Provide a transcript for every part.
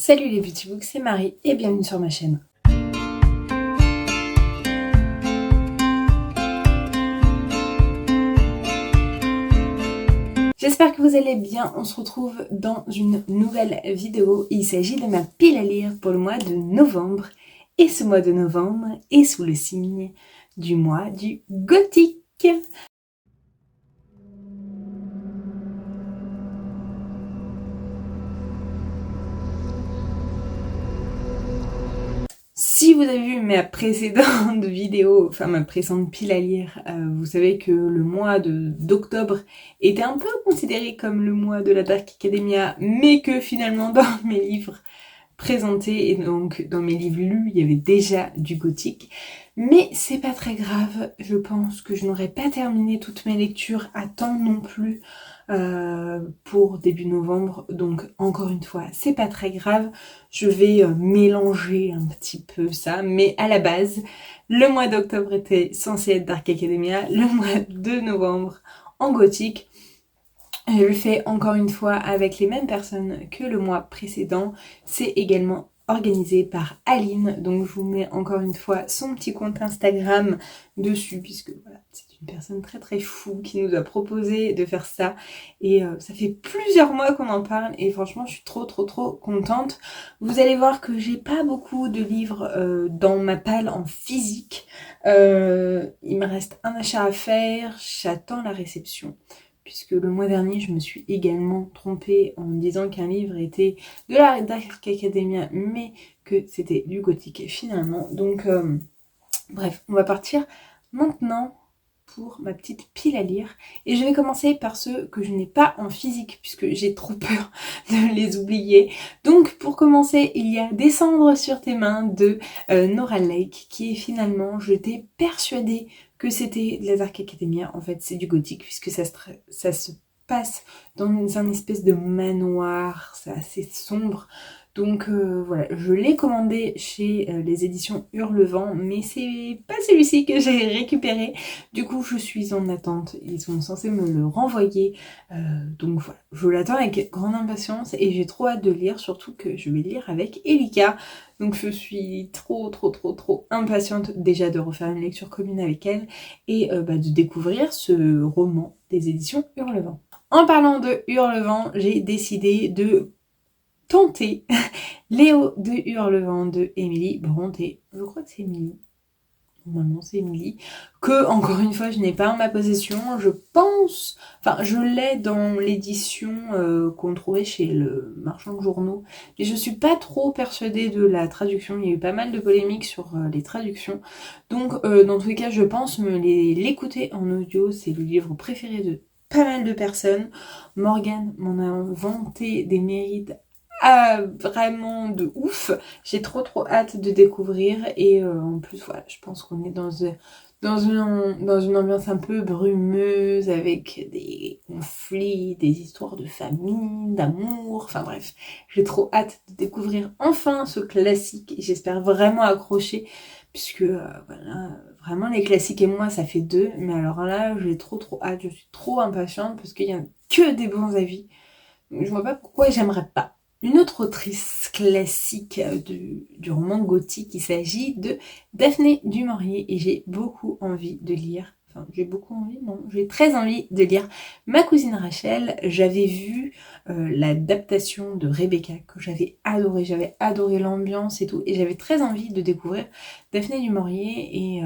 Salut les Beauty Books, c'est Marie et bienvenue sur ma chaîne. J'espère que vous allez bien, on se retrouve dans une nouvelle vidéo. Il s'agit de ma pile à lire pour le mois de novembre. Et ce mois de novembre est sous le signe du mois du gothique. Si vous avez vu ma précédente vidéo, enfin ma précédente pile à lire, vous savez que le mois d'octobre était un peu considéré comme le mois de la Dark Academia, mais que finalement dans mes livres présentés et donc dans mes livres lus, il y avait déjà du gothique. Mais c'est pas très grave, je pense que je n'aurais pas terminé toutes mes lectures à temps non plus pour début novembre, donc encore une fois c'est pas très grave, je vais mélanger un petit peu ça, mais à la base le mois d'octobre était censé être Dark Academia, le mois de novembre en gothique. Je le fais encore une fois avec les mêmes personnes que le mois précédent, c'est également organisé par Aline, donc je vous mets encore une fois son petit compte Instagram dessus, puisque voilà, c'est une personne très très fou qui nous a proposé de faire ça, et ça fait plusieurs mois qu'on en parle, et franchement je suis trop contente. Vous allez voir que j'ai pas beaucoup de livres dans ma palle en physique, il me reste un achat à faire, j'attends la réception. Puisque le mois dernier, je me suis également trompée en disant qu'un livre était de la Dark Academia, mais que c'était du gothique finalement. Donc, bref, on va partir maintenant pour ma petite pile à lire. Et je vais commencer par ceux que je n'ai pas en physique, puisque j'ai trop peur de les oublier. Donc, pour commencer, il y a Descendre sur tes mains de Nora Lake, qui est finalement, j'étais persuadée que c'était de la Dark Academia. En fait, c'est du gothique, puisque ça se passe dans un espèce de manoir, c'est assez sombre. Donc voilà, je l'ai commandé chez les éditions Hurlevent, mais c'est pas celui-ci que j'ai récupéré. Du coup, je suis en attente. Ils sont censés me le renvoyer. Donc voilà, je l'attends avec grande impatience et j'ai trop hâte de lire, surtout que je vais lire avec Elika. Donc je suis trop impatiente déjà de refaire une lecture commune avec elle et de découvrir ce roman des éditions Hurlevent. En parlant de Hurlevent, j'ai décidé de tenter Léo de Hurlevent de Émilie Brontë. Je crois que c'est Émilie. Normalement c'est Émilie. Que, encore une fois, je n'ai pas en ma possession. Je pense... Enfin, je l'ai dans l'édition qu'on trouvait chez le marchand de journaux. Mais je suis pas trop persuadée de la traduction. Il y a eu pas mal de polémiques sur les traductions. Donc, dans tous les cas, je pense l'écouter en audio. C'est le livre préféré de pas mal de personnes. Morgane m'en a vanté des mérites vraiment de ouf. J'ai trop hâte de découvrir et en plus voilà, je pense qu'on est dans une ambiance un peu brumeuse avec des conflits, des histoires de famille, d'amour, enfin bref, j'ai trop hâte de découvrir enfin ce classique et j'espère vraiment accrocher puisque voilà, vraiment les classiques et moi ça fait deux, mais alors là j'ai trop hâte, je suis trop impatiente parce qu'il y a que des bons avis, donc je vois pas pourquoi j'aimerais pas. Une autre autrice classique du roman gothique, il s'agit de Daphné du Maurier et j'ai beaucoup envie de lire, enfin j'ai beaucoup envie, non, j'ai très envie de lire Ma cousine Rachel. J'avais vu l'adaptation de Rebecca que j'avais adoré l'ambiance et tout et j'avais très envie de découvrir Daphné du Maurier et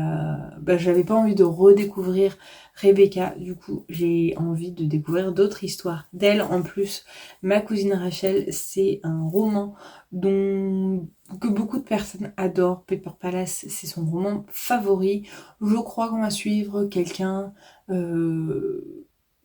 j'avais pas envie de redécouvrir Rebecca, du coup j'ai envie de découvrir d'autres histoires d'elle. En plus, Ma cousine Rachel, c'est un roman que beaucoup de personnes adorent. Paper Palace, c'est son roman favori. Je crois qu'on va suivre quelqu'un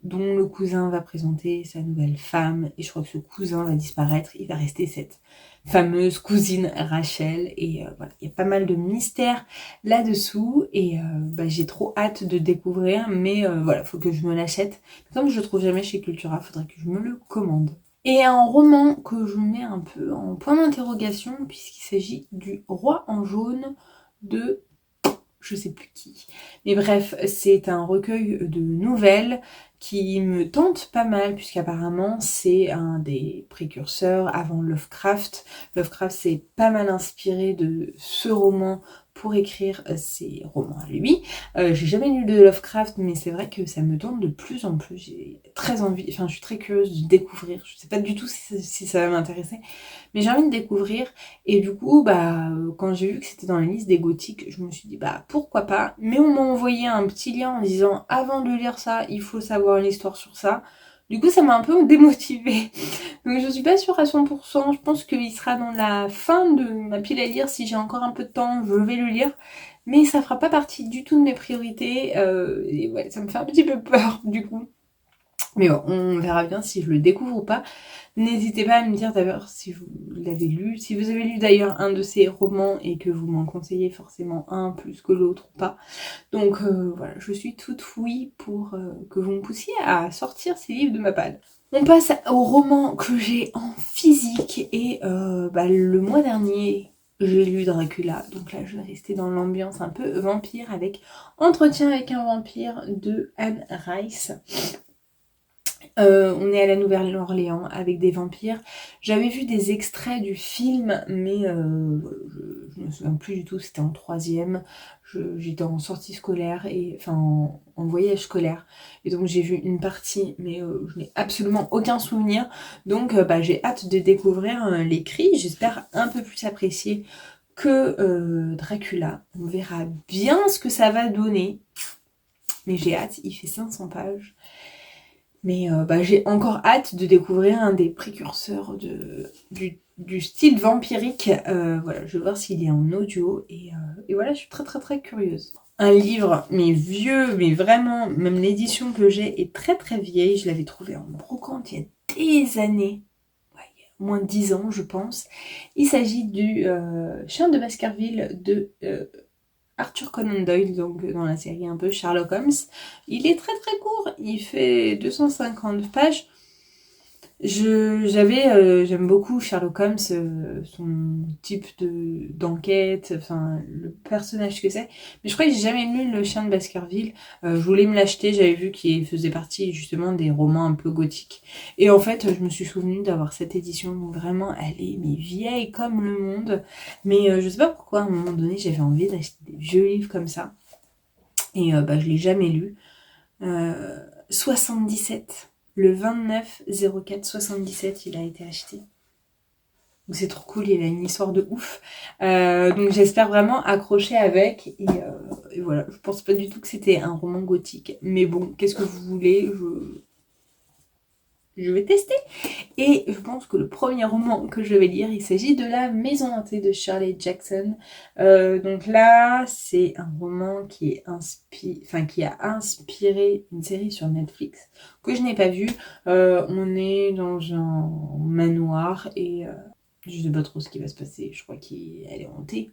dont le cousin va présenter sa nouvelle femme et je crois que ce cousin va disparaître, il va rester cette fameuse cousine Rachel et voilà, il y a pas mal de mystères là-dessous et j'ai trop hâte de découvrir, mais voilà, faut que je me l'achète. Comme je le trouve jamais chez Cultura, faudrait que je me le commande. Et un roman que je mets un peu en point d'interrogation puisqu'il s'agit du Roi en jaune de... je sais plus qui. Mais bref, c'est un recueil de nouvelles qui me tente pas mal, puisqu'apparemment c'est un des précurseurs avant Lovecraft. Lovecraft s'est pas mal inspiré de ce roman pour écrire ses romans à lui. J'ai jamais lu de Lovecraft, mais c'est vrai que ça me tente de plus en plus. J'ai très envie, enfin je suis très curieuse de découvrir. Je sais pas du tout si ça va m'intéresser, mais j'ai envie de découvrir. Et du coup, quand j'ai vu que c'était dans la liste des gothiques, je me suis dit pourquoi pas. Mais on m'a envoyé un petit lien en disant avant de lire ça, il faut savoir l'histoire sur ça. Du coup, ça m'a un peu démotivée. Donc je suis pas sûre à 100%. Je pense qu'il sera dans la fin de ma pile à lire. Si j'ai encore un peu de temps, je vais le lire. Mais ça fera pas partie du tout de mes priorités. Et ouais, ça me fait un petit peu peur du coup. Mais bon, on verra bien si je le découvre ou pas. N'hésitez pas à me dire d'ailleurs si vous l'avez lu. Si vous avez lu d'ailleurs un de ces romans et que vous m'en conseillez forcément un plus que l'autre ou pas. Donc voilà, je suis toute oui pour que vous me poussiez à sortir ces livres de ma palle. On passe au roman que j'ai en physique et le mois dernier j'ai lu Dracula, donc là je vais rester dans l'ambiance un peu vampire avec Entretien avec un vampire de Anne Rice. On est à la Nouvelle-Orléans avec des vampires. J'avais vu des extraits du film, mais je me souviens plus du tout, c'était en 3e. J'étais en sortie scolaire, en voyage scolaire. Et donc j'ai vu une partie, mais je n'ai absolument aucun souvenir. Donc j'ai hâte de découvrir l'écrit. J'espère un peu plus apprécier que Dracula. On verra bien ce que ça va donner. Mais j'ai hâte, il fait 500 pages. Mais j'ai encore hâte de découvrir un des précurseurs du style vampirique. Voilà, je vais voir s'il est en audio. Et voilà, je suis très très très curieuse. Un livre, mais vieux, mais vraiment, même l'édition que j'ai est très très vieille. Je l'avais trouvé en brocante il y a des années. Ouais, il y a moins de 10 ans, je pense. Il s'agit du Chien de Baskerville de Arthur Conan Doyle, donc dans la série un peu Sherlock Holmes. Il est très très court, il fait 250 pages. J'aime beaucoup Sherlock Holmes, son type d'enquête, enfin le personnage que c'est. Mais je crois que j'ai jamais lu Le Chien de Baskerville. Je voulais me l'acheter, j'avais vu qu'il faisait partie justement des romans un peu gothiques. Et en fait, je me suis souvenue d'avoir cette édition, donc vraiment elle est vieille comme le monde. Mais je sais pas pourquoi à un moment donné j'avais envie d'acheter des vieux livres comme ça. Et je l'ai jamais lu. 77. Le 29/04/77, il a été acheté. Donc c'est trop cool, il a une histoire de ouf. Donc j'espère vraiment accrocher avec. Et voilà, je pense pas du tout que c'était un roman gothique. Mais bon, qu'est-ce que vous voulez, je vais tester. Et je pense que le premier roman que je vais lire, il s'agit de La Maison hantée de Shirley Jackson. Donc là, c'est un roman qui a inspiré une série sur Netflix que je n'ai pas vue. On est dans un manoir et je sais pas trop ce qui va se passer. Je crois qu'elle est hantée.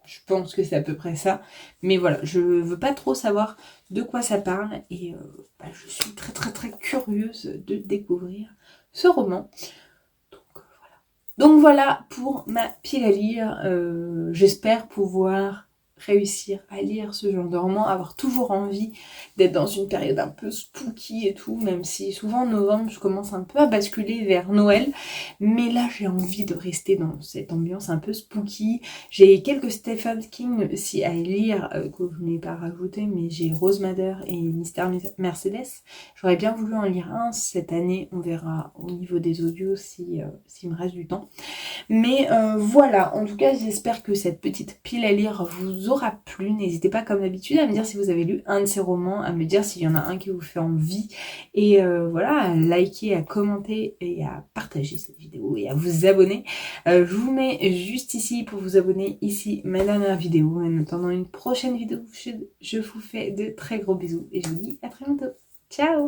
Je pense que c'est à peu près ça. Mais voilà, je veux pas trop savoir de quoi ça parle. Et je suis très très très curieuse de découvrir ce roman. Donc voilà pour ma pile à lire. J'espère pouvoir réussir à lire ce genre de roman, avoir toujours envie d'être dans une période un peu spooky et tout, même si souvent en novembre je commence un peu à basculer vers Noël, mais là j'ai envie de rester dans cette ambiance un peu spooky. J'ai quelques Stephen King aussi à lire que je n'ai pas rajouté, mais j'ai Rose Madder et Mystère Mercedes. J'aurais bien voulu en lire un cette année, on verra au niveau des audios s'il me reste du temps. Mais voilà, en tout cas j'espère que cette petite pile à lire vous aura plu. N'hésitez pas comme d'habitude à me dire si vous avez lu un de ces romans, à me dire s'il y en a un qui vous fait envie. Et voilà, à liker, à commenter et à partager cette vidéo et à vous abonner. Je vous mets juste ici pour vous abonner, ici ma dernière vidéo. En attendant une prochaine vidéo, je vous fais de très gros bisous et je vous dis à très bientôt. Ciao!